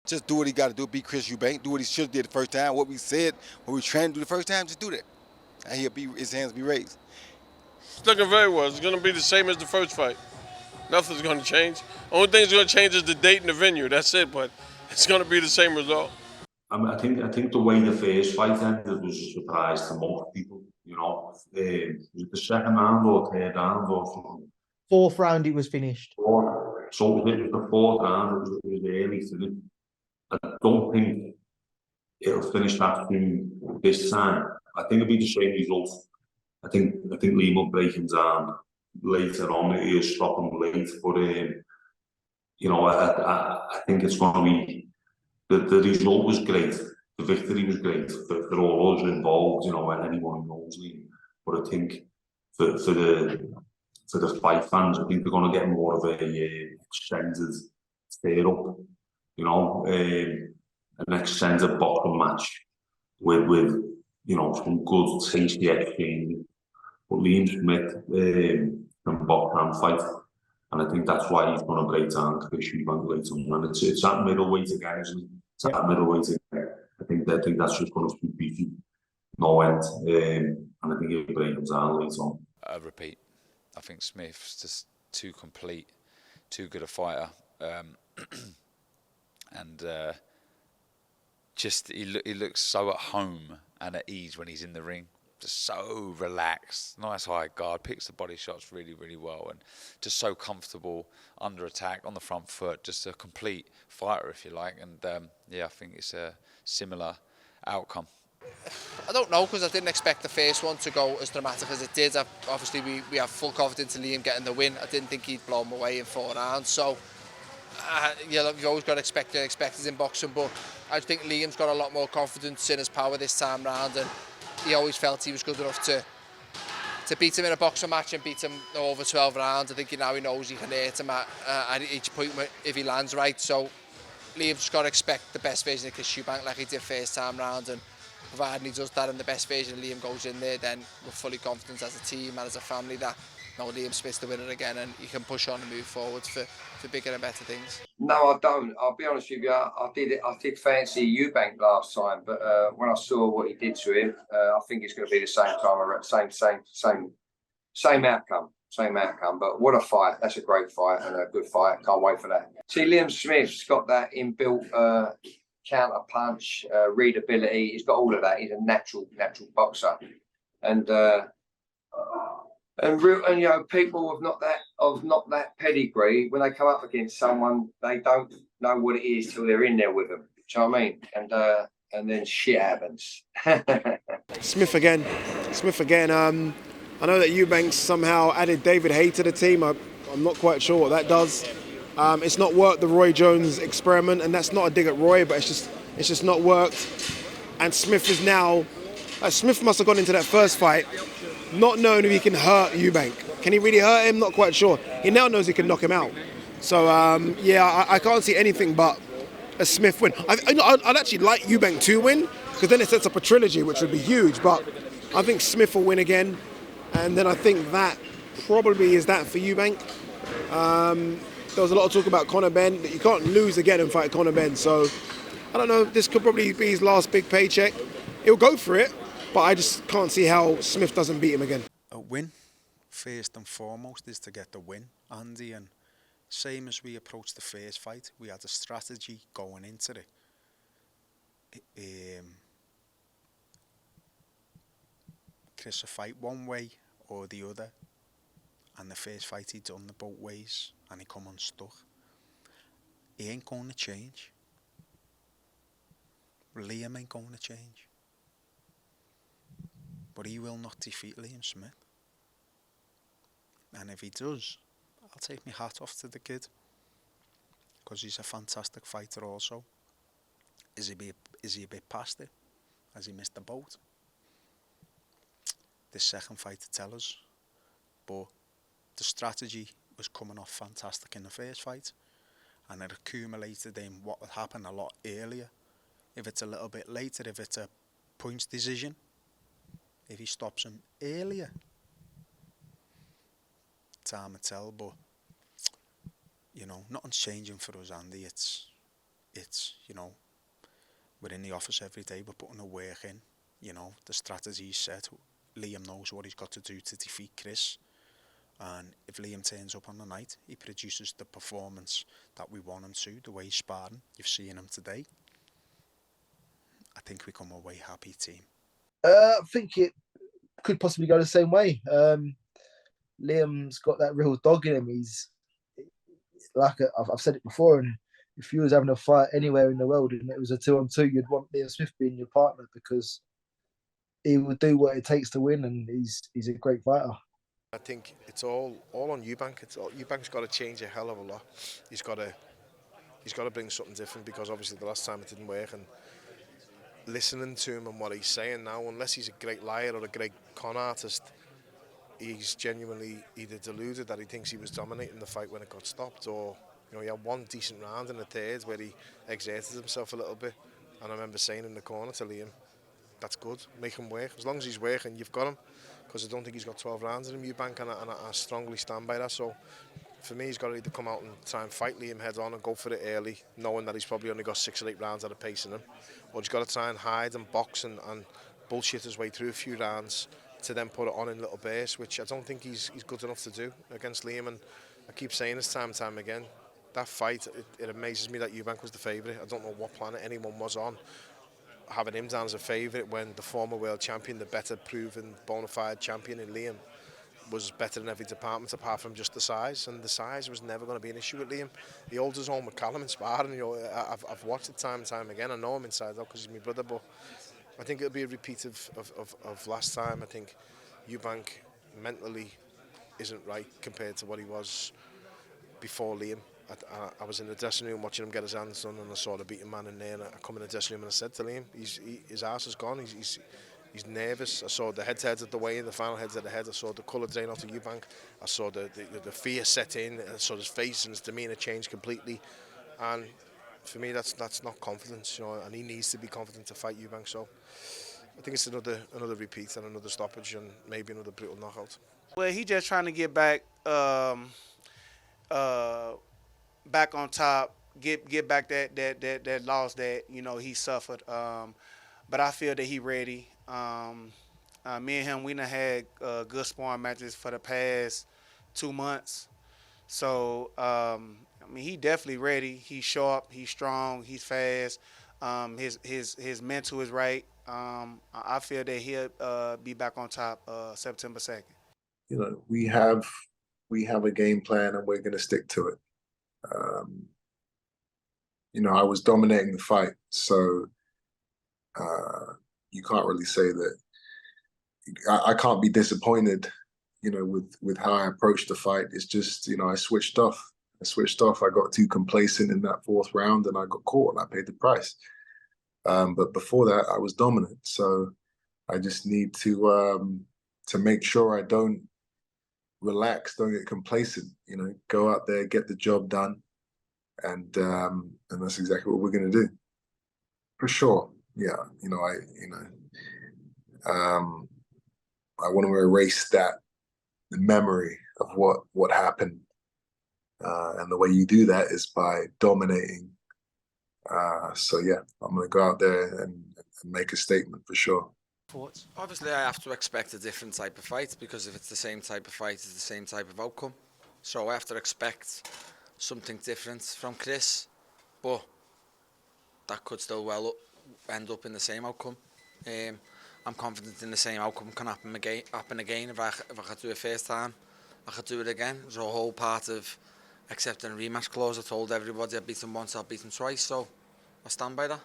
Just do what he got to do, beat Chris Eubank, do what he should have did the first time, what we said, what we trying to do the first time, just do that. And his hands be raised. It's looking very well. It's going to be the same as the first fight. Nothing's going to change. Only thing that's going to change is the date and the venue. That's it, but it's going to be the same result. I think the way the first fight ended was a surprise to most people. You know, was it the second round or third round or something? Fourth round, it was finished. So it was the fourth round. It was early finish. I don't think it'll finish that soon this time. I think it'll be the same result. I think Liam will break him down later on. He'll stop him late, but you know, I think it's going to be the result was great. The victory was great for all us involved. You know, anyone who knows Liam. But I think for the fight fans, I think they're going to get more of a extended stare up. You know, an extended boxing match with you know, some good tasty exchange. But Liam Smith can box and fight, and I think that's why he's going to break down Chris Eubank later on. And it's that middleweight again, isn't it? It's that middleweight again. I think that's just going to be beefy, no end, and I think he'll break him down later on. I repeat, I think Smith's just too complete, too good a fighter. And just he looks so at home and at ease when he's in the ring. Just so relaxed, nice high guard, picks the body shots really, really well, and just so comfortable under attack on the front foot. Just a complete fighter, if you like. And yeah, I think it's a similar outcome. I don't know, because I didn't expect the first one to go as dramatic as it did. Obviously, we have full confidence in Liam getting the win. I didn't think he'd blow him away in 4 rounds. So, you've always got to expect the unexpected in boxing, but I think Liam's got a lot more confidence in his power this time round, and he always felt he was good enough to beat him in a boxing match and beat him over 12 rounds. I think now he knows he can hit him at each point if he lands right. So Liam's just got to expect the best version of Chris Eubank like he did first time round, and providing he does that and the best version of Liam goes in there, then we're fully confident as a team and as a family that Liam Smith's the winner again, and he can push on and move forward for bigger and better things. No, I don't. I'll be honest with you. I did fancy Eubank last time, but when I saw what he did to him, I think it's going to be the same time, same outcome. Same outcome. But what a fight! That's a great fight and a good fight. Can't wait for that. See, Liam Smith's got that inbuilt counter punch, readability. He's got all of that. He's a natural boxer, and you know, people of not that pedigree, when they come up against someone, they don't know what it is till they're in there with them. Do you know what I mean? And then shit happens. Smith again. I know that Eubank somehow added David Hay to the team. I'm not quite sure what that does. It's not worked, the Roy Jones experiment, and that's not a dig at Roy, but it's just not worked. And Smith is now. Smith must have gone into that first fight not knowing if he can hurt Eubank. Can he really hurt him? Not quite sure. He now knows he can knock him out. So, I can't see anything but a Smith win. I'd actually like Eubank to win, because then it sets up a trilogy, which would be huge. But I think Smith will win again. And then I think that probably is that for Eubank. There was a lot of talk about Conor Benn. You can't lose again and fight Conor Benn. So, I don't know. This could probably be his last big paycheck. He'll go for it. But I just can't see how Smith doesn't beat him again. A win, first and foremost, is to get the win, Andy. And same as we approached the first fight, we had a strategy going into it. Chris will fight one way or the other. And the first fight he done the both ways, and he come unstuck. He ain't going to change. Liam ain't going to change. But he will not defeat Liam Smith. And if he does, I'll take my hat off to the kid, because he's a fantastic fighter also. Is he a bit past it? Has he missed the boat? The second fight to tell us. But the strategy was coming off fantastic in the first fight, and it accumulated in what would happen a lot earlier. If it's a little bit later, if it's a points decision, if he stops him earlier, time will tell. But you know, nothing's changing for us, Andy. It's it's, you know, we're in the office every day, we're putting the work in, you know, the strategy's set. Liam knows what he's got to do to defeat Chris. And if Liam turns up on the night, he produces the performance that we want him to, the way he's sparring. You've seen him today. I think we come away happy team. I think it could possibly go the same way. Liam's got that real dog in him. He's like I've said it before, and if you was having a fight anywhere in the world and it was a 2-on-2, you'd want Liam Smith being your partner because he will do what it takes to win, and he's a great fighter. I think it's all on Eubank. Eubank's got to change a hell of a lot. He's got to bring something different because obviously the last time it didn't work. And listening to him and what he's saying now, unless he's a great liar or a great con artist, he's genuinely either deluded that he thinks he was dominating the fight when it got stopped, or he had one decent round in the third where he exerted himself a little bit. And I remember saying in the corner to Liam, that's good, make him work. As long as he's working, you've got him. Because I don't think he's got 12 rounds in him, Eubank, and I strongly stand by that. So for me, he's got to either come out and try and fight Liam head on and go for it early, knowing that he's probably only got 6 or 8 rounds at a pace in him, or he's got to try and hide and box and bullshit his way through a few rounds to then put it on in little bursts, which I don't think he's good enough to do against Liam. And I keep saying this time and time again, that fight, it amazes me that Eubank was the favourite. I don't know what planet anyone was on, having him down as a favourite when the former world champion, the better proven bona fide champion in Liam, was better in every department apart from just the size, and the size was never going to be an issue with Liam. He holds his own with Callum in sparring. I've watched it time and time again. I know him inside out because he's my brother, but I think it'll be a repeat of last time. I think Eubank mentally isn't right compared to what he was before Liam. I was in the dressing room watching him get his hands done, and I saw the beaten man in there, and I come in the dressing room and I said to Liam, his arse is gone, he's nervous. I saw the heads at the weigh-in, the final heads at the head. I saw the colour drain out of Eubank. I saw the fear set in. I saw his face and his demeanour change completely. And for me, that's not confidence, and he needs to be confident to fight Eubank. So I think it's another repeat and another stoppage and maybe another brutal knockout. Well, he just trying to get back back on top, get back that loss that he suffered. But I feel that he ready. Me and him, we done had good sparring matches for the past 2 months. So he definitely ready. He's sharp. He's strong. He's fast. His mental is right. I feel that he'll be back on top September 2nd. We have a game plan and we're going to stick to it. I was dominating the fight, so you can't really say that. I can't be disappointed, with how I approached the fight. It's just, I switched off. I got too complacent in that 4th round and I got caught and I paid the price. But before that, I was dominant. So I just need to make sure I don't relax, don't get complacent. Go out there, get the job done, and that's exactly what we're going to do, for sure. Yeah, I want to erase the memory of what happened, and the way you do that is by dominating. So yeah, I'm going to go out there and make a statement for sure. Obviously, I have to expect a different type of fight, because if it's the same type of fight, it's the same type of outcome. So I have to expect something different from Chris, but that could still well end up in the same outcome. I'm confident in the same outcome can happen again. If I could do it first time, I could do it again. It's a whole part of accepting a rematch clause. I told everybody I beat him once, I'll beat him twice, so I stand by that.